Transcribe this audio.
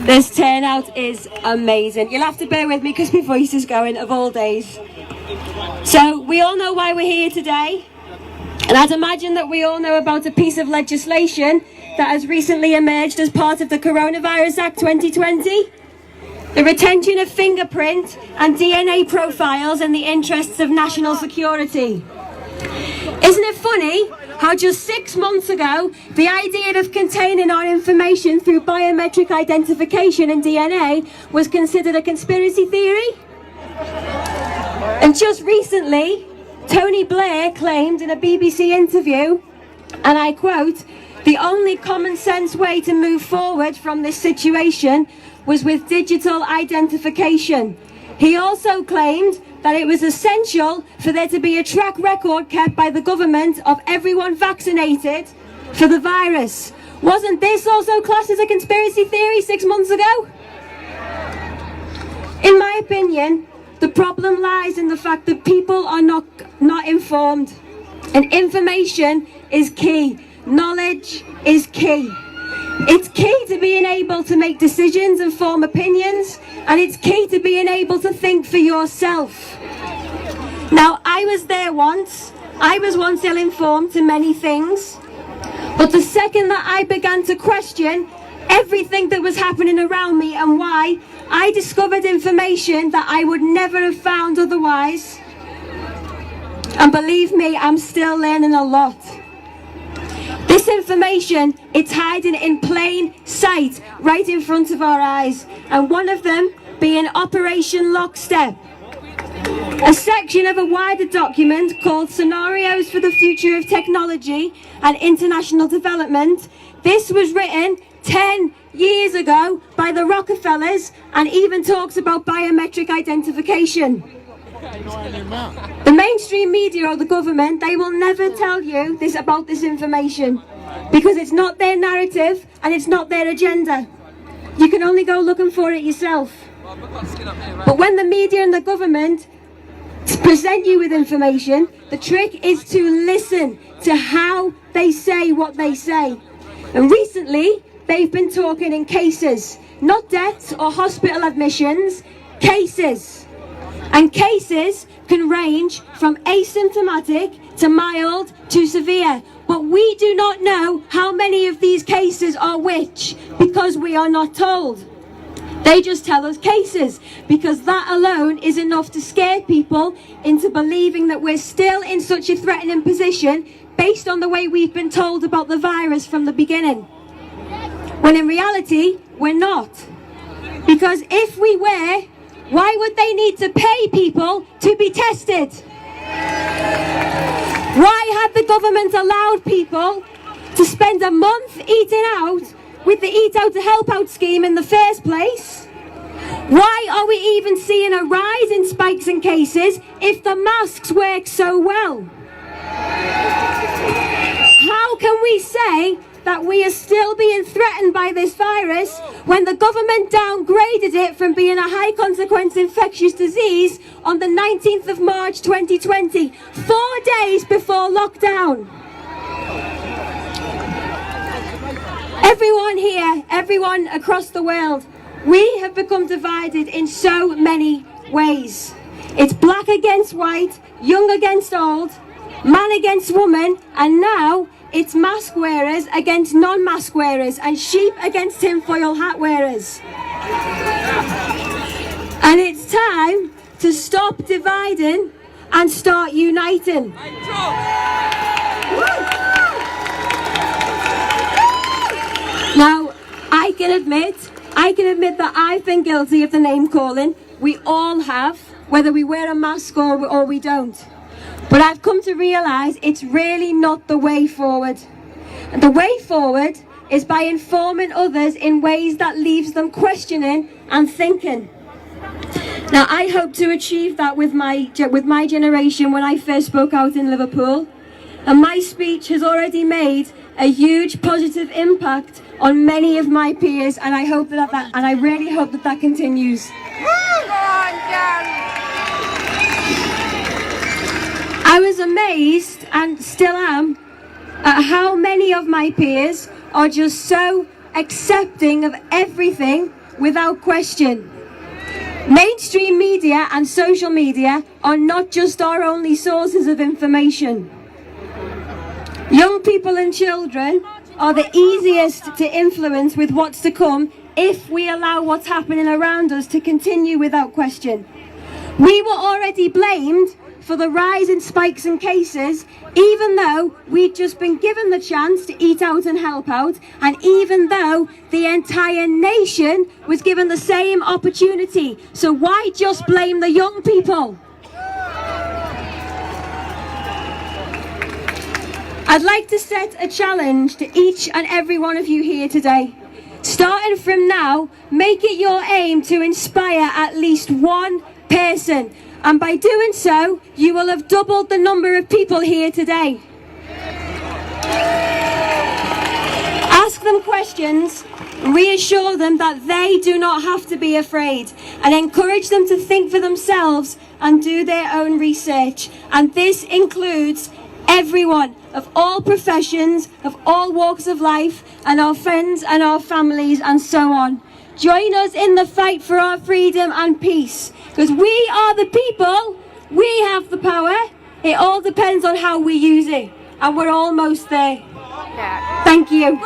This turnout is amazing. You'll have to bear with me because my voice is going of all days. So we all know why we're here today. And I'd imagine that we all know about a piece of legislation that has recently emerged as part of the Coronavirus Act 2020. The retention of fingerprint and DNA profiles in the interests of national security. Isn't it funny how just 6 months ago the idea of containing our information through biometric identification and DNA was considered a conspiracy theory? And just recently, Tony Blair claimed in a BBC interview, and I quote, "The only common sense way to move forward from this situation was with digital identification." He also claimed that it was essential for there to be a track record kept by the government of everyone vaccinated for the virus. Wasn't this also classed as a conspiracy theory 6 months ago? In my opinion, the problem lies in the fact that people are not informed. And information is key. Knowledge is key. It's key to being able to make decisions and form opinions, and it's key to being able to think for yourself. Now, I was there once. I was once ill-informed to many things, but the second that I began to question everything that was happening around me and why, I discovered information that I would never have found otherwise. And believe me, I'm still learning a lot. This information, it's hiding in plain sight right in front of our eyes, and one of them being Operation Lockstep, a section of a wider document called Scenarios for the Future of Technology and International Development. This was written 10 years ago by the Rockefellers and even talks about biometric identification. The mainstream media or the government, they will never tell you this about this information because it's not their narrative and it's not their agenda. You can only go looking for it yourself. But when the media and the government present you with information, the trick is to listen to how they say what they say. And recently, they've been talking in cases, not deaths or hospital admissions, cases. And cases can range from asymptomatic to mild to severe. But we do not know how many of these cases are which because we are not told. They just tell us cases because that alone is enough to scare people into believing that we're still in such a threatening position based on the way we've been told about the virus from the beginning. When in reality, we're not. Because if we were, why would they need to pay people to be tested? Why had the government allowed people to spend a month eating out with the Eat Out to Help Out scheme in the first place? Why are we even seeing a rise in spikes in cases if the masks work so well? How can we say that we are still being threatened by this virus when the government downgraded it from being a high consequence infectious disease on the 19th of March 2020, 4 days before lockdown? Everyone here, everyone across the world, we have become divided in so many ways. It's black against white, young against old, man against woman, and now it's mask wearers against non-mask wearers and sheep against tinfoil hat wearers. And it's time to stop dividing and start uniting. Now, I can admit that I've been guilty of the name calling. We all have, whether we wear a mask or we don't. But I've come to realise it's really not the way forward. And the way forward is by informing others in ways that leaves them questioning and thinking. Now, I hope to achieve that with my generation when I first spoke out in Liverpool. And my speech has already made a huge positive impact on many of my peers, and I hope I really hope that continues. I was amazed, and still am, at how many of my peers are just so accepting of everything without question. Mainstream media and social media are not just our only sources of information. Young people and children are the easiest to influence with what's to come if we allow what's happening around us to continue without question. We were already blamed for the rise in spikes in cases, even though we'd just been given the chance to eat out and help out, and even though the entire nation was given the same opportunity. So why just blame the young people? I'd like to set a challenge to each and every one of you here today. Starting from now, make it your aim to inspire at least one person. And by doing so, you will have doubled the number of people here today. Ask them questions, reassure them that they do not have to be afraid, and encourage them to think for themselves and do their own research. And this includes everyone of all professions, of all walks of life, and our friends and our families and so on. Join us in the fight for our freedom and peace, because we are the people, we have the power. It all depends on how we use it, and we're almost there. Thank you.